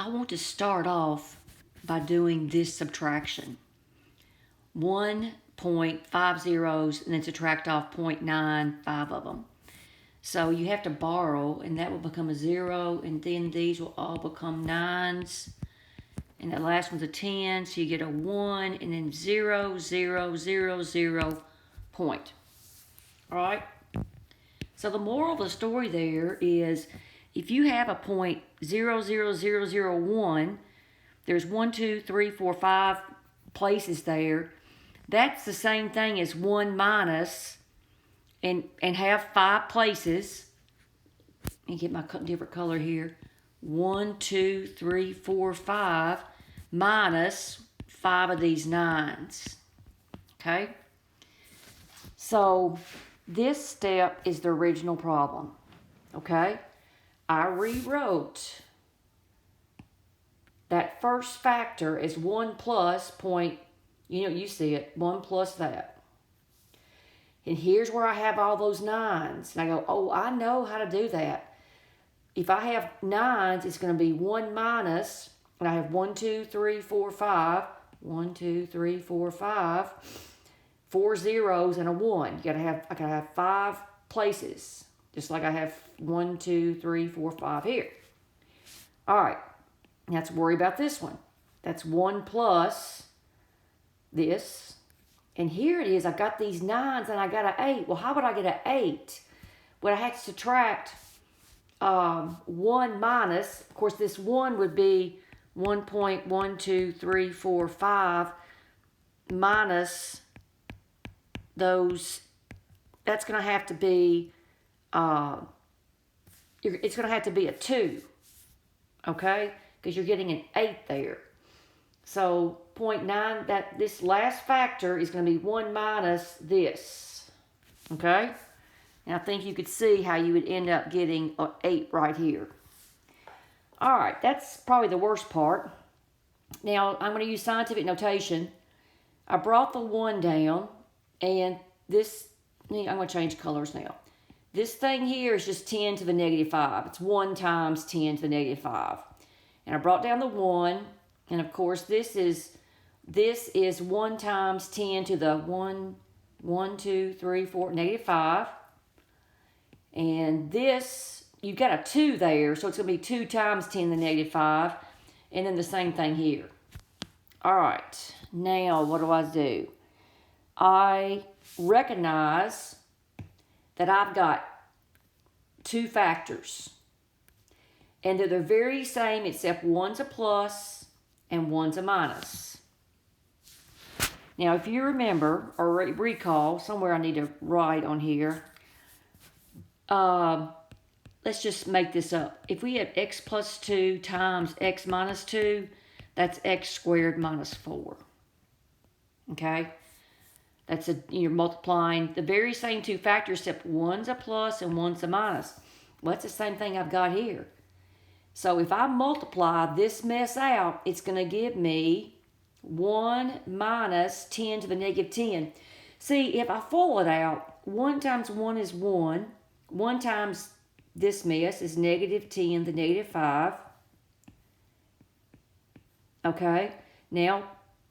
I want to start off by doing this subtraction. 1.5 zeros and then subtract off 0.95 of them. So you have to borrow, and that will become a 0, and then these will all become 9s. And that last one's a 10, so you get a 1, and then 0, 0, 0, 0, point. All right? So the moral of the story there is, if you have a point 0, 0, 0, 0, 1, there's 1, 2, 3, 4, 5 places there. That's the same thing as 1 minus, and have 5 places. Let me get my different color here. 1, 2, 3, 4, 5 minus 5 of these 9s. Okay? So this step is the original problem. Okay? I rewrote that first factor as 1 plus point, you see it, 1 plus that. And here's where I have all those 9s. And I go, oh, I know how to do that. If I have 9s, it's going to be 1 minus, and I have 1, 2, 3, 4, 5. 1, 2, 3, 4, 5. 4 zeros and a 1. I gotta have 5 places. Just like I have 1, 2, 3, 4, 5 here. All right. Now let's worry about this one. That's 1 plus this. And here it is. I've got these 9s and I got an 8. Well, how would I get an 8? Well, I had to subtract 1 minus. Of course, this 1 would be 1.1234 minus those. That's going to have to be, it's going to have to be a 2. Okay? Because you're getting an 8 there. So 0.9, this last factor is going to be 1 minus this. Okay? And I think you could see how you would end up getting an 8 right here. All right, that's probably the worst part. Now, I'm going to use scientific notation. I brought the 1 down, and this, I'm going to change colors now. This thing here is just 10 to the negative 5. It's 1 times 10 to the negative 5. And I brought down the 1, and of course this is 1 times 10 to the 1, 2, 3, 4, negative 5. And this, you've got a 2 there, so it's going to be 2 times 10 to the negative 5. And then the same thing here. All right, now what do? I recognize that I've got 2 factors. And they're the very same except one's a plus and one's a minus. Now, if you remember or recall, somewhere I need to write on here. Let's just make this up. If we have x plus 2 times x minus 2, that's x squared minus 4. Okay? You're multiplying the very same 2 factors, except one's a plus and one's a minus. Well, that's the same thing I've got here. So if I multiply this mess out, it's going to give me 1 minus 10 to the negative 10. See, if I FOIL it out, 1 times 1 is 1. 1 times this mess is negative 10 to the negative 5. Okay, now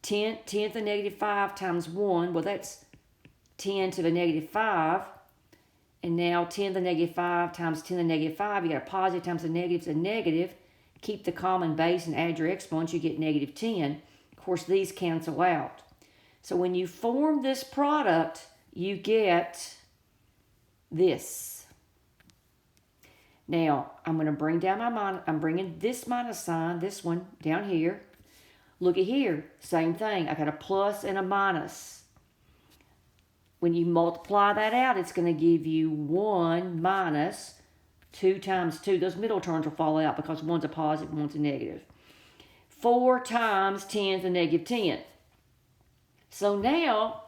10 to the negative 5 times 1, well, that's 10 to the negative 5. And now 10 to the negative 5 times 10 to the negative 5, you got a positive times a negative is a negative. Keep the common base and add your exponents, you get negative 10. Of course, these cancel out. So when you form this product, you get this. Now, I'm going to bring down I'm bringing this minus sign, this one, down here. Look at here, same thing. I got a plus and a minus. When you multiply that out, it's going to give you 1 minus 2 times 2. Those middle terms will fall out because one's a positive, one's a negative. 4 times 10 to the negative 10. So now,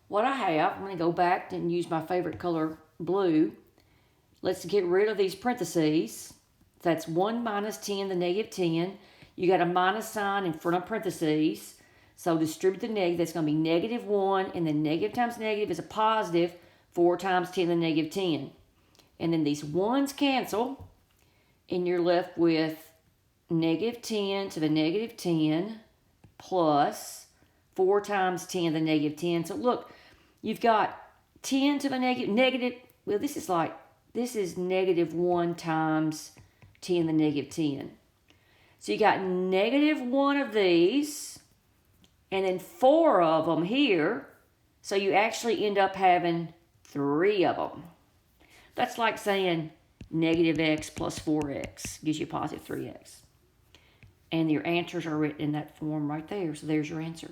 what I have, I'm going to go back and use my favorite color, blue. Let's get rid of these parentheses. That's 1 minus 10 to the negative 10. You got a minus sign in front of parentheses. So distribute the negative. That's going to be negative 1. And then negative times negative is a positive. 4 times 10 to the negative 10. And then these 1's cancel. And you're left with negative 10 to the negative 10 plus 4 times 10 to the negative 10. So look, you've got 10 to the negative, well, this is negative 1 times 10 to the negative 10. So you got negative 1 of these, and then 4 of them here. So you actually end up having 3 of them. That's like saying negative x plus 4x gives you positive 3x. And your answers are written in that form right there. So there's your answer.